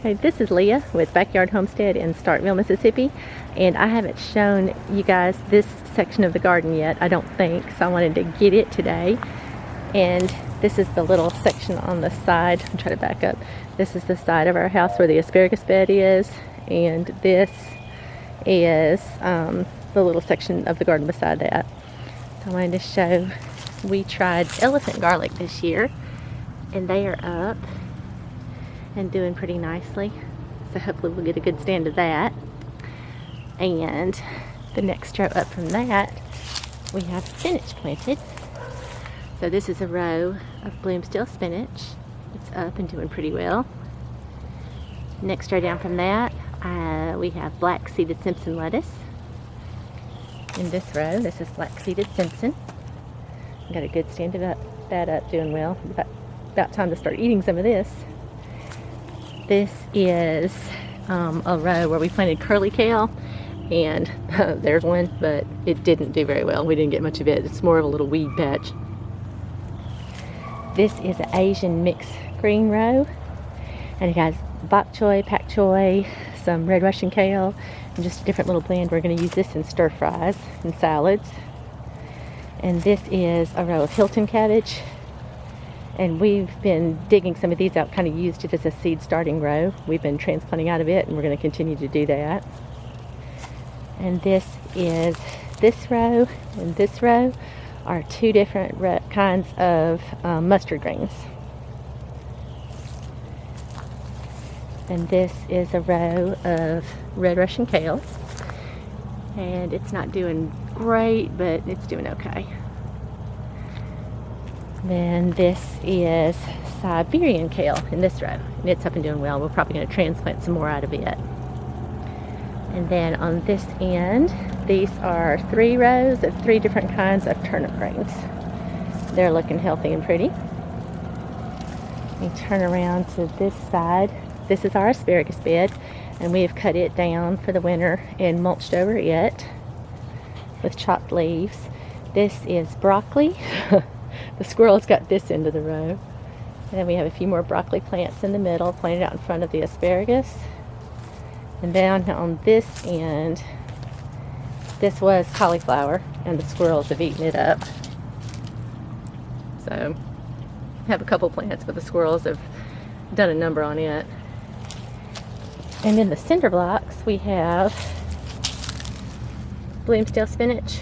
Hey, this is Leah with Backyard Homestead in Starkville, Mississippi, and I haven't shown you guys this section of the garden yet, I don't think, so I wanted to get it today. And this is the little section on the side. I'm trying to back up. This is the side of our house where the asparagus bed is, and this is the little section of the garden beside that. So I wanted to show, we tried elephant garlic this year, and they are up and doing pretty nicely, so hopefully we'll get a good stand of that. And the next row up from that, we have spinach planted. So this is a row of bloomstill spinach. It's up and doing pretty well. Next row down from that, we have black seeded Simpson lettuce. In this row, this is black seeded Simpson. Got a good stand of that up, doing well. About time to start eating some of this. This is a row where we planted curly kale, and there's one, but it didn't do very well. We didn't get much of it. It's more of a little weed patch. This is an Asian mixed green row, and it has bok choy, pak choy, some red Russian kale, and just a different little blend. We're going to use this in stir fries and salads. And this is a row of Hilton cabbage. And we've been digging some of these out, kind of used it as a seed starting row. We've been transplanting out of it, and we're going to continue to do that. And this is this row, and this row are two different kinds of mustard greens. And this is a row of red Russian kale. And it's not doing great, but it's doing okay. Then this is Siberian kale in this row, and it's up and doing well. We're probably going to transplant some more out of it. And then on this end, these are 3 rows of 3 different kinds of turnip greens. They're looking healthy and pretty. We turn around to this side. This is our asparagus bed, and we have cut it down for the winter and mulched over it with chopped leaves. This is broccoli. The squirrels got this end of the row. And then we have a few more broccoli plants in the middle, planted out in front of the asparagus. And then on this end, this was cauliflower, and the squirrels have eaten it up. So, I have a couple plants, but the squirrels have done a number on it. And in the cinder blocks, we have bloomstill spinach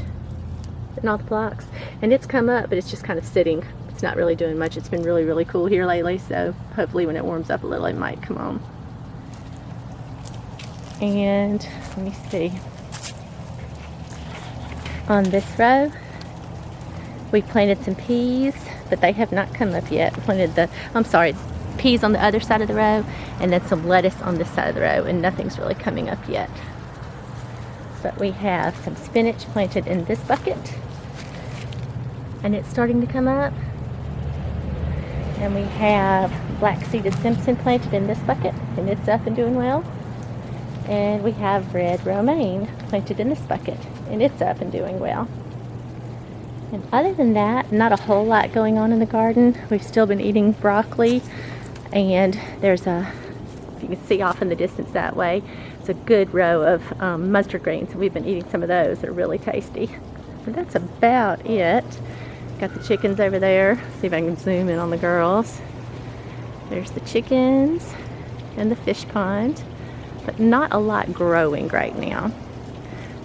in all the blocks. And it's come up, but it's just kind of sitting. It's not really doing much. It's been really, really cool here lately, so hopefully when it warms up a little, it might come on. And let me see. On this row, we planted some peas, but they have not come up yet. Planted peas on the other side of the row, and then some lettuce on this side of the row, and nothing's really coming up yet. But we have some spinach planted in this bucket, and it's starting to come up. And we have black seeded Simpson planted in this bucket, and it's up and doing well. And we have red romaine planted in this bucket, and it's up and doing well. And other than that, not a whole lot going on in the garden. We've still been eating broccoli, and there's if you can see off in the distance that way, it's a good row of mustard greens. We've been eating some of those. They're really tasty. And that's about it. Got the chickens over there. See if I can zoom in on the girls. There's the chickens and the fish pond, but not a lot growing right now.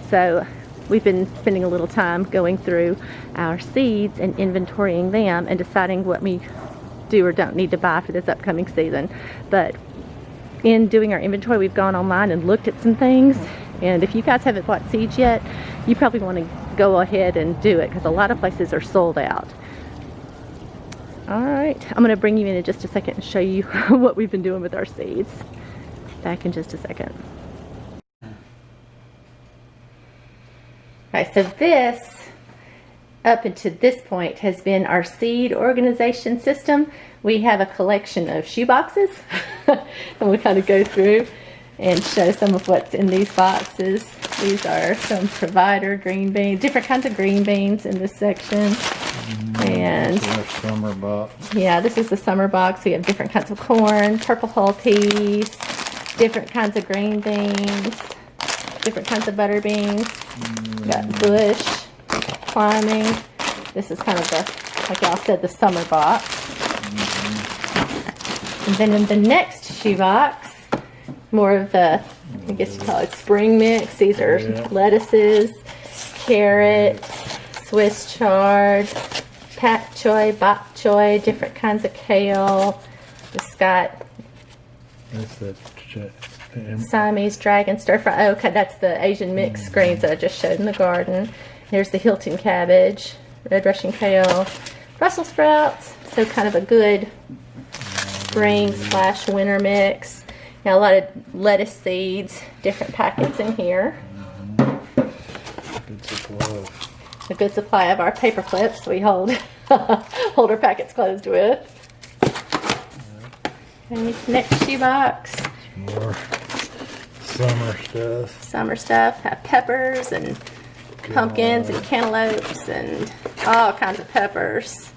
So we've been spending a little time going through our seeds and inventorying them and deciding what we do or don't need to buy for this upcoming season. But in doing our inventory, we've gone online and looked at some things, and if you guys haven't bought seeds yet, you probably want to go ahead and do it, because a lot of places are sold out. Alright, I'm going to bring you in just a second and show you what we've been doing with our seeds. Back in just a second. Alright, so this, up until this point, has been our seed organization system. We have a collection of shoeboxes, and we'll kind of go through and show some of what's in these boxes. These are some provider green beans, different kinds of green beans in this section. And summer box. Yeah, this is the summer box. We have different kinds of corn, purple hull peas, different kinds of green beans, different kinds of butter beans. Got bush, climbing. This is kind of the, like y'all said, the summer box. And then in the next shoebox, more of the, I guess you call it spring mix. These are lettuces, carrots, Swiss chard, pak choy, bok choy, different kinds of kale. It's got Siamese dragon stir fry. Oh, okay, that's the Asian mixed greens that I just showed in the garden. Here's the Hilton cabbage, red Russian kale, Brussels sprouts. So kind of a good spring/winter mix. Now a lot of lettuce seeds, different packets in here. A good supply of our paper clips we hold hold our packets closed with. Okay, next shoebox. More summer stuff. Summer stuff. Have peppers and pumpkins and cantaloupes and all kinds of peppers.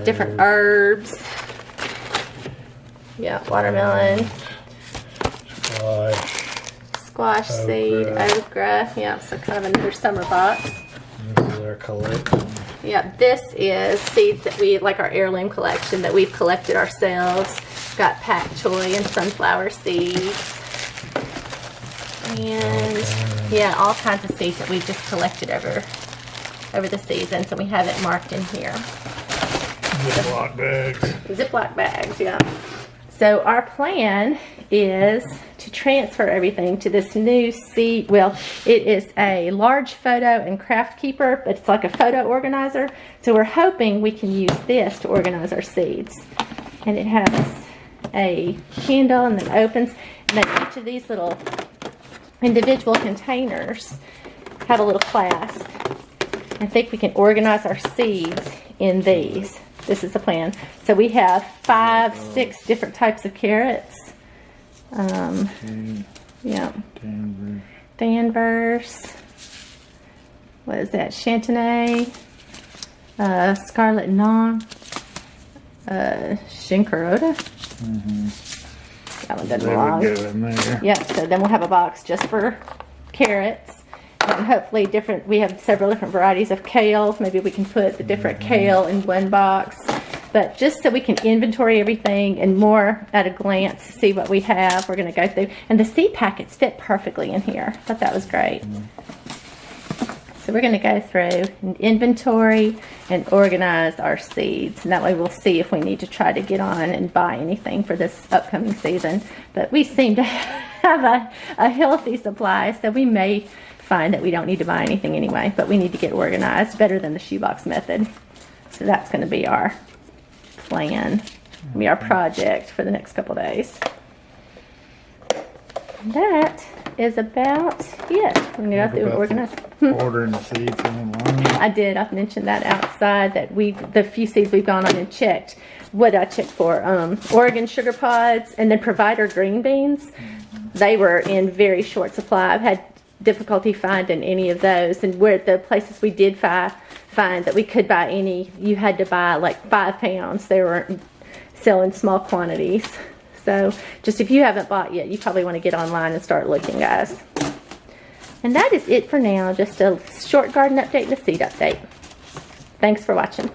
Different herbs. Yeah, watermelon. Squash seed, okra. Yeah, so kind of another summer box. This is our collection. Yeah, this is seeds that we, like our heirloom collection that we've collected ourselves. Got pak choy and sunflower seeds. And yeah, all kinds of seeds that we've just collected over the season. So we have it marked in here. Ziploc bags. Ziploc bags, yeah. So our plan is to transfer everything to this new seed. Well, it is a large photo and craft keeper, but it's like a photo organizer. So we're hoping we can use this to organize our seeds. And it has a handle and then opens. And then each of these little individual containers have a little clasp. I think we can organize our seeds in these. This is the plan. So we have 5, 6 different types of carrots. Yeah. Danvers. What is that? Chantenay. Scarlet Non. Shinkarota. That one doesn't belong. Yeah, so then we'll have a box just for carrots. And hopefully we have several different varieties of kale. Maybe we can put the different kale in one box. But just so we can inventory everything and more at a glance, see what we have, we're going to go through. And the seed packets fit perfectly in here. I thought that was great. So we're going to go through and inventory and organize our seeds. And that way we'll see if we need to try to get on and buy anything for this upcoming season. But we seem to have a healthy supply, so we may find that we don't need to buy anything anyway, but we need to get organized better than the shoebox method. So that's going to be our plan, be our project for the next couple days. That is about it. I'm going to go through and organize. Ordering the seeds online. I did. I've mentioned that outside, that the few seeds we've gone on and checked. What I checked for, Oregon sugar pods and then Provider green beans. They were in very short supply. I've had difficulty finding any of those, and where the places we did find that we could buy any, you had to buy like 5 pounds. They weren't selling small quantities. So just if you haven't bought yet, you probably want to get online and start looking, guys. And that is it for now. Just a short garden update and a seed update. Thanks for watching.